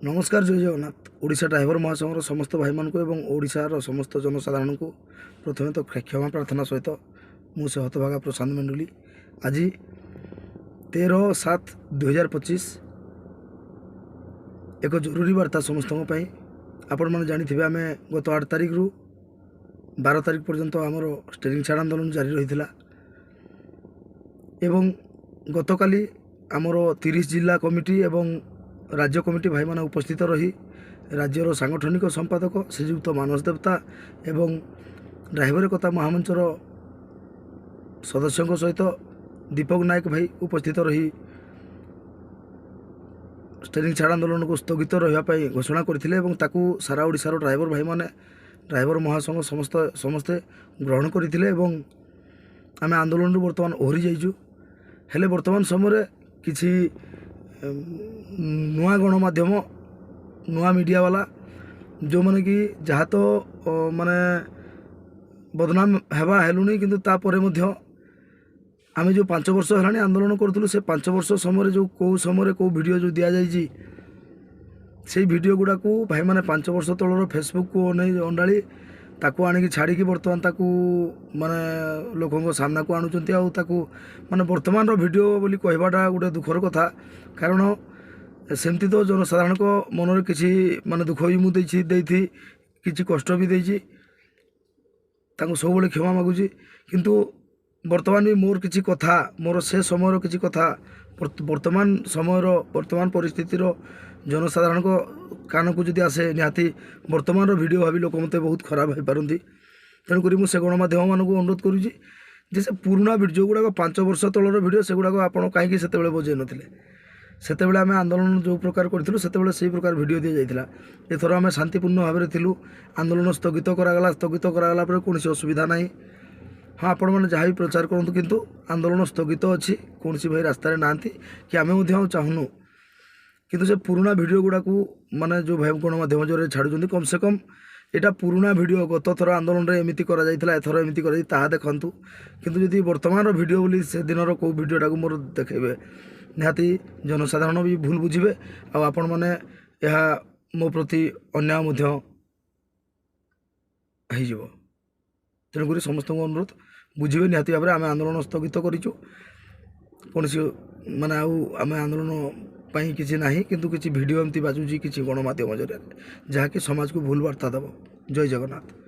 नमस्कार जय जगन्नाथ। ओडिशा ड्राइवर महासंघर समस्त भाई मानक एवं ओडिशार समस्त जनसाधारण को प्रथमे तो क्षमा प्रार्थना सहित मुझे हतभागा प्रशांत मेंडुली आज 13/7/2025 एक जरूरी वार्ता समस्त आपण मैंने जानी आम गत 8 तारिख रु 12 तारिख पर्यंत आमर स्टेरिंग छाड़ आंदोलन जारी रही एवं गतकाली आमर 30 जिला कमिटी एवं राज्य कमिटी भाई माने उपस्थित रही राज्यर सांगठनिक संपादक श्रीजुक्त मानस देवता एवं ड्राइवर एकता महामंचर सदस्यों सहित दीपक नायक भाई उपस्थित रही स्टेरिंग छाड़ आंदोलन को स्थगित रही घोषणा करथिले एवं ताकू सारा ओडिशार ड्राइवर भाई माने ड्राइवर महासंघ समस्ते ग्रहण करथिले एवं आमे आंदोलन बर्तमान ओहरी जाइजु हेले बर्तमान समय किछि नुआ गणमाध्यम नुआ मीडिया वाला जो माने कि जहाँ तो माने बदनाम हेबा हेलुनी किंतु तापर मध्य आमे जो 5 वर्ष है आंदोलन करूँ से 5 वर्ष समय जो कौ समय कौ वीडियो जो दि जाइए से वीडियो गुड़ा को भाई माने 5 वर्ष तलर फेसबुक को अंडाड़ी ताकू आनिकी छाड़ी बर्तमान ताकू माने लोकों सामना को आणुचंती आ ताकू माने वर्तमान वीडियो बोली कहवाटा गोटे दुखर कथा कारण सेमती तो जनसाधारण को मन में किसी माने दुख भी मुझे किसी कष्ट भी देती सब क्षमा मागुची किंतु वर्तमान भी मोर किसी कथा मोर से समय किसी कथा वर्तमान समय वर्तमान परिस्थितिर जनसाधारण को कान को जदि आसे निहाती वर्तमान वीडियो भावी लोक मत बहुत खराब हो पारती तेणुक मुझे गणमाध्यम मानक अनुरोध करुँची जे से पुराना वीडियो गुड़ाक 5 वर्ष तलर वीडियो से गुड़ाक आपड़ कहीं से बजे नथिले सेते आम आंदोलन जो प्रकार करूँ से प्रकार वीडियो दी जाइए एथर आम शांतिपूर्ण भाव में थिलु आंदोलन स्थगित करागला कौन असुविधा ना हाँ आपण मैंने जहाँ भी प्रचार करूँ किंतु आंदोलन स्थगित अच्छी कौन भाई रास्तार ना कि आम चाहूनु किंतु से पुराना वीडियो गुड़ाक माने जो भाई गणमाध्यम जो छाड़ुं कम से कम यहाँ पुराना वीडियो गत थर आंदोलन में एमती एथर एमती देखु किंतु जदि वर्तमान वीडियो बोली से दिन कौ वीडियोटा को मोर देखेबे निहाती जनसाधारण भी भूल बुझे आपण मैंने यह मो प्रति अन्याय तेणुक समस्त अनुरोध बुझे निहाती भाव में आम आंदोलन स्थगित करूँ कौन माने आम आंदोलन पाई किसी ना किंतु किसी वीडियो एमती बाजुची किसी गणमाध्यम जरिए जहाँकि समाज को भूल वार्ता देव। जय जगन्नाथ।